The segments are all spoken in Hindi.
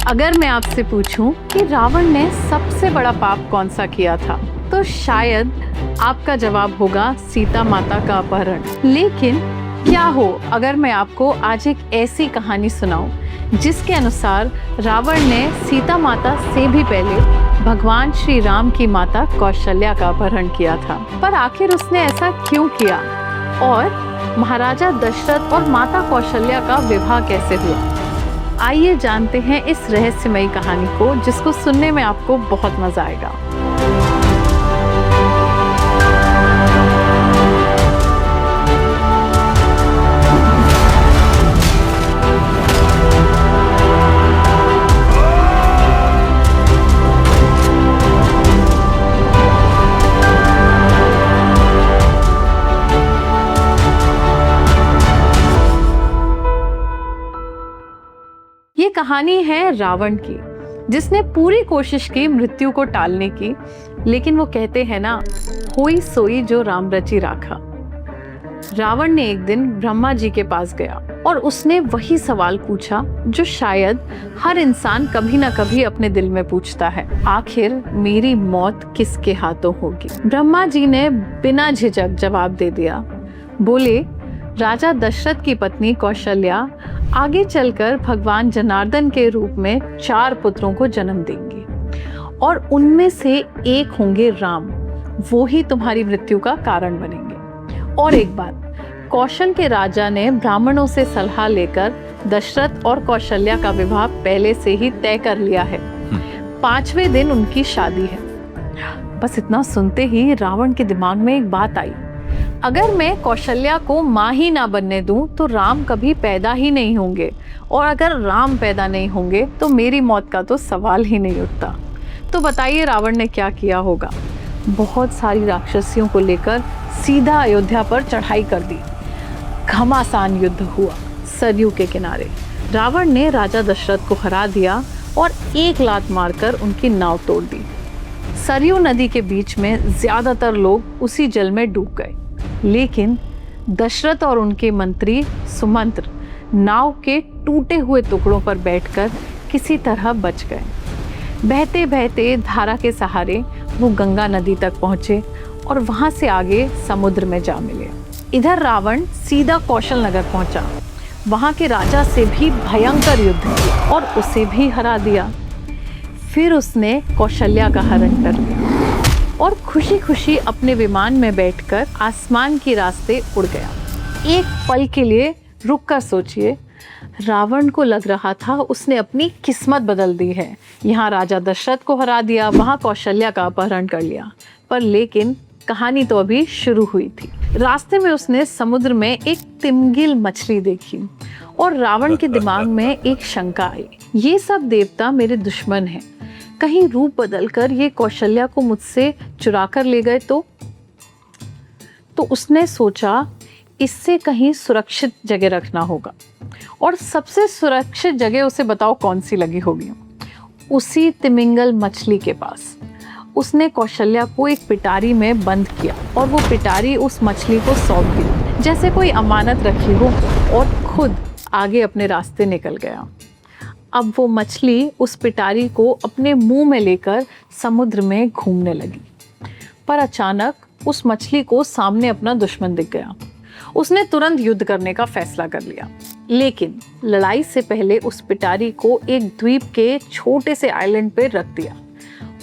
अगर मैं आपसे पूछूं कि रावण ने सबसे बड़ा पाप कौन सा किया था, तो शायद आपका जवाब होगा सीता माता का अपहरण। लेकिन क्या हो अगर मैं आपको आज एक ऐसी कहानी सुनाऊं जिसके अनुसार रावण ने सीता माता से भी पहले भगवान श्री राम की माता कौशल्या का अपहरण किया था। पर आखिर उसने ऐसा क्यों किया और महाराजा दशरथ और माता कौशल्या का विवाह कैसे हुआ? आइए जानते हैं इस रहस्यमयी कहानी को, जिसको सुनने में आपको बहुत मजा आएगा। ये कहानी है रावण की, जिसने पूरी कोशिश की मृत्यु को टालने की, लेकिन वो कहते हैं ना, होई सोई जो राम रची राखा। रावण ने एक दिन ब्रह्मा जी के पास गया और उसने वही सवाल पूछा जो शायद हर इंसान कभी ना कभी अपने दिल में पूछता है, आखिर मेरी मौत किसके हाथों होगी? ब्रह्मा जी ने बिना झिझक जवाब दे दिया। बोले, राजा दशरथ की पत्नी कौशल्या आगे चलकर भगवान जनार्दन के रूप में 4 पुत्रों को जन्म देंगी और उनमें से एक होंगे राम। वो ही तुम्हारी मृत्यु का कारण बनेंगे। और एक बात, कौशल के राजा ने ब्राह्मणों से सलाह लेकर दशरथ और कौशल्या का विवाह पहले से ही तय कर लिया है। 5वें दिन उनकी शादी है। बस इतना सुनते ही रावण के दिमाग में एक बात आई, अगर मैं कौशल्या को माँ ही ना बनने दूं तो राम कभी पैदा ही नहीं होंगे, और अगर राम पैदा नहीं होंगे तो मेरी मौत का तो सवाल ही नहीं उठता। तो बताइए रावण ने क्या किया होगा? बहुत सारी राक्षसियों को लेकर सीधा अयोध्या पर चढ़ाई कर दी। घमासान युद्ध हुआ सरयू के किनारे। रावण ने राजा दशरथ को हरा दिया और एक लात मारकर उनकी नाव तोड़ दी। सरयू नदी के बीच में ज्यादातर लोग उसी जल में डूब गए, लेकिन दशरथ और उनके मंत्री सुमंत्र नाव के टूटे हुए टुकड़ों पर बैठकर किसी तरह बच गए। बहते बहते धारा के सहारे वो गंगा नदी तक पहुंचे और वहां से आगे समुद्र में जा मिले। इधर रावण सीधा कौशल नगर पहुंचा। वहां के राजा से भी भयंकर युद्ध किया और उसे भी हरा दिया। फिर उसने कौशल्या का हरण कर लिया और खुशी खुशी अपने विमान में बैठकर आसमान के रास्ते उड़ गया। एक पल के लिए रुककर सोचिए, रावण को लग रहा था उसने अपनी किस्मत बदल दी है। यहाँ राजा दशरथ को हरा दिया, वहाँ कौशल्या का अपहरण कर लिया। पर लेकिन कहानी तो अभी शुरू हुई थी। रास्ते में उसने समुद्र में एक तिमिंगिल मछली देखी और रावण के दिमाग में एक शंका आई, ये सब देवता मेरे दुश्मन हैं, कहीं रूप बदलकर ये कौशल्या को मुझसे चुरा कर ले गए तो उसने सोचा इससे कहीं सुरक्षित जगह रखना होगा। और सबसे सुरक्षित जगह उसे बताओ कौन सी लगी होगी? उसी तिमिंगल मछली के पास। उसने कौशल्या को एक पिटारी में बंद किया और वो पिटारी उस मछली को सौंप दी जैसे कोई अमानत रखी हो, और खुद आगे अपने रास्ते निकल गया। अब वो मछली उस पिटारी को अपने मुंह में लेकर समुद्र में घूमने लगी। पर अचानक उस मछली को सामने अपना दुश्मन दिख गया। उसने तुरंत युद्ध करने का फैसला कर लिया, लेकिन लड़ाई से पहले उस पिटारी को एक द्वीप के छोटे से आइलैंड पर रख दिया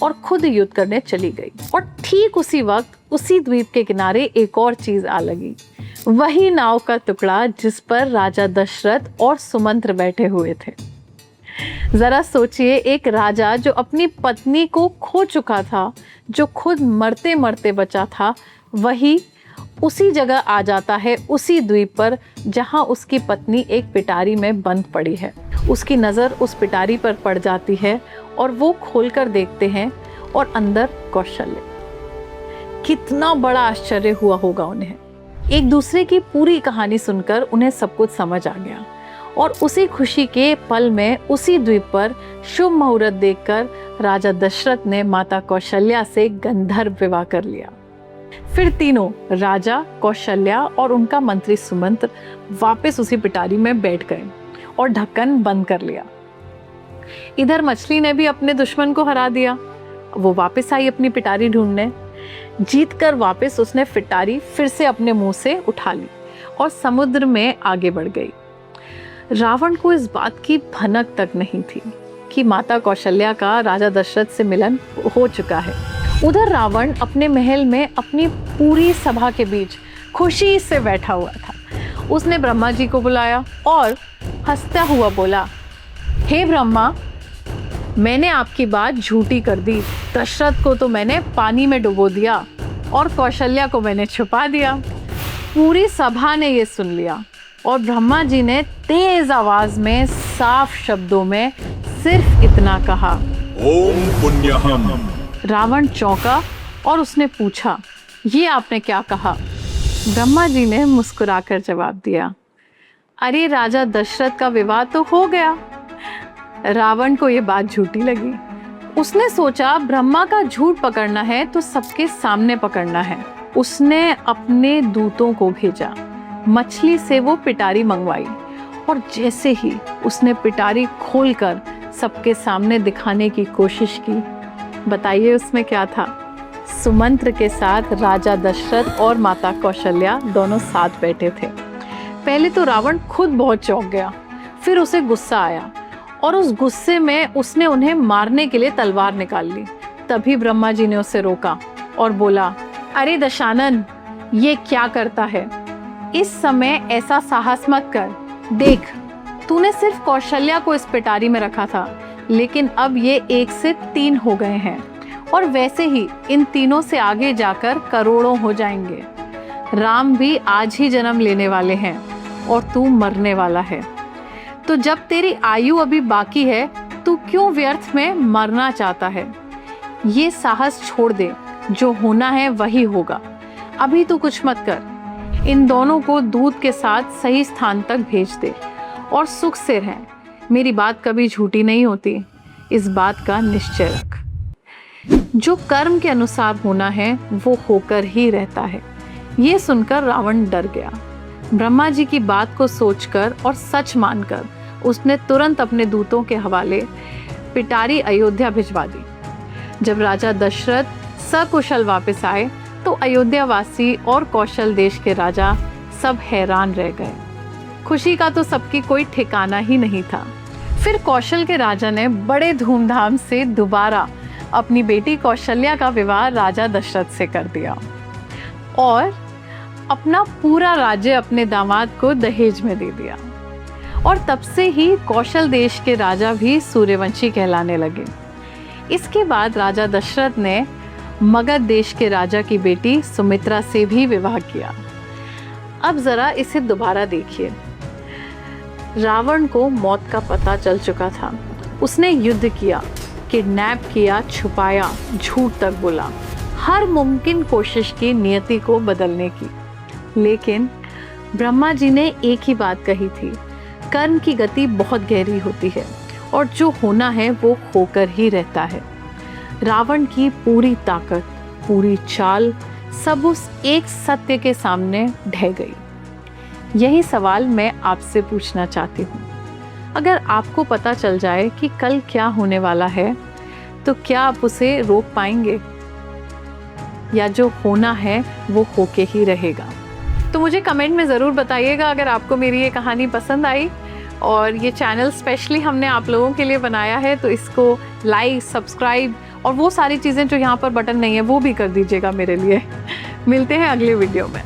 और खुद युद्ध करने चली गई। और ठीक उसी वक्त उसी द्वीप के किनारे एक और चीज आ लगी, वही नाव का टुकड़ा जिस पर राजा दशरथ और सुमंत्र बैठे हुए थे। जरा सोचिए, एक राजा जो अपनी पत्नी को खो चुका था, जो खुद मरते मरते बचा था, वही उसी जगह आ जाता है, उसी द्वीप पर जहां उसकी पत्नी एक पिटारी में बंद पड़ी है। उसकी नज़र उस पिटारी पर पड़ जाती है और वो खोलकर देखते हैं और अंदर कौशल्या। कितना बड़ा आश्चर्य हुआ होगा उन्हें। एक दूसरे की पूरी कहानी सुनकर उन्हें सब कुछ समझ आ गया और उसी खुशी के पल में उसी द्वीप पर शुभ मुहूर्त देखकर राजा दशरथ ने माता कौशल्या से गंधर्व विवाह कर लिया। फिर तीनों, राजा, कौशल्या और उनका मंत्री सुमंत्र, वापस उसी पिटारी में बैठ गए और ढक्कन बंद कर लिया। इधर मछली ने भी अपने दुश्मन को हरा दिया। वो वापस आई अपनी पिटारी ढूंढने। जीत कर वापस उसने पिटारी फिर से अपने मुंह से उठा ली और समुद्र में आगे बढ़ गई। रावण को इस बात की भनक तक नहीं थी कि माता कौशल्या का राजा दशरथ से मिलन हो चुका है। उधर रावण अपने महल में अपनी पूरी सभा के बीच खुशी से बैठा हुआ था। उसने ब्रह्मा जी को बुलाया और हंसता हुआ बोला, हे ब्रह्मा, मैंने आपकी बात झूठी कर दी। दशरथ को तो मैंने पानी में डुबो दिया और कौशल्या को मैंने छुपा दिया। पूरी सभा ने ये सुन लिया और ब्रह्मा जी ने तेज आवाज में साफ शब्दों में सिर्फ इतना कहा, ओम पुण्यहम। रावण चौंका और उसने पूछा, ये आपने क्या कहा? ब्रह्मा जी ने मुस्कुराकर जवाब दिया, अरे राजा दशरथ का विवाह तो हो गया। रावण को ये बात झूठी लगी। उसने सोचा ब्रह्मा का झूठ पकड़ना है तो सबके सामने पकड़ना है। उसने अपने दूतों को भेजा, मछली से वो पिटारी मंगवाई और जैसे ही उसने पिटारी खोलकर सबके सामने दिखाने की कोशिश की, बताइए उसमें क्या था? सुमंत्र के साथ राजा दशरथ और माता कौशल्या दोनों साथ बैठे थे। पहले तो रावण खुद बहुत चौंक गया, फिर उसे गुस्सा आया और उस गुस्से में उसने उन्हें मारने के लिए तलवार निकाल ली। तभी ब्रह्मा जी ने उसे रोका और बोला, अरे दशानन, ये क्या करता है? इस समय ऐसा साहस मत कर। देख, तूने सिर्फ कौशल्या को इस पिटारी में रखा था, लेकिन अब ये 1 से 3 हो गए हैं और वैसे ही इन तीनों से आगे जाकर करोड़ों हो जाएंगे। राम भी आज ही जन्म लेने वाले हैं और तू मरने वाला है। तो जब तेरी आयु अभी बाकी है, तू क्यों व्यर्थ में मरना चाहता है? ये साहस छोड़ दे, जो होना है वही होगा। अभी तू कुछ मत कर। इन दोनों को दूध के साथ सही स्थान तक भेज दे और सुख से रह। मेरी बात कभी झूठी नहीं होती, इस बात का निश्चय रख। जो कर्म के अनुसार होना है वो होकर ही रहता है। ये सुनकर रावण डर गया। ब्रह्मा जी की बात को सोचकर और सच मानकर उसने तुरंत अपने दूतों के हवाले पिटारी अयोध्या भिजवा दी। जब राजा दशरथ सकुशल वापस आए तो अयोध्यावासी और कौशल देश के राजा सब हैरान रह गए। खुशी का तो सबकी कोई ठिकाना ही नहीं था। फिर कौशल के राजा ने बड़े धूमधाम से दोबारा अपनी बेटी कौशल्या का विवाह राजा दशरथ से कर दिया और अपना पूरा राज्य अपने दामाद को दहेज में दे दिया। और तब से ही कौशल देश के राजा भी सूर्यवंशी कहलाने लगे। इसके बाद राजा दशरथ ने मगध देश के राजा की बेटी सुमित्रा से भी विवाह किया। अब जरा इसे दोबारा देखिए। रावण को मौत का पता चल चुका था। उसने युद्ध किया, किडनैप किया, छुपाया, झूठ तक बोला, हर मुमकिन कोशिश की नियति को बदलने की। लेकिन ब्रह्मा जी ने एक ही बात कही थी, कर्म की गति बहुत गहरी होती है और जो होना है वो होकर ही रहता है। रावण की पूरी ताकत, पूरी चाल सब उस एक सत्य के सामने ढह गई। यही सवाल मैं आपसे पूछना चाहती हूँ। अगर आपको पता चल जाए कि कल क्या होने वाला है, तो क्या आप उसे रोक पाएंगे? या जो होना है वो होके ही रहेगा? तो मुझे कमेंट में ज़रूर बताइएगा अगर आपको मेरी ये कहानी पसंद आई। और ये चैनल स्पेशली हमने आप लोगों के लिए बनाया है, तो इसको लाइक, सब्सक्राइब और वो सारी चीज़ें जो यहाँ पर बटन नहीं है वो भी कर दीजिएगा मेरे लिए। मिलते हैं अगले वीडियो में।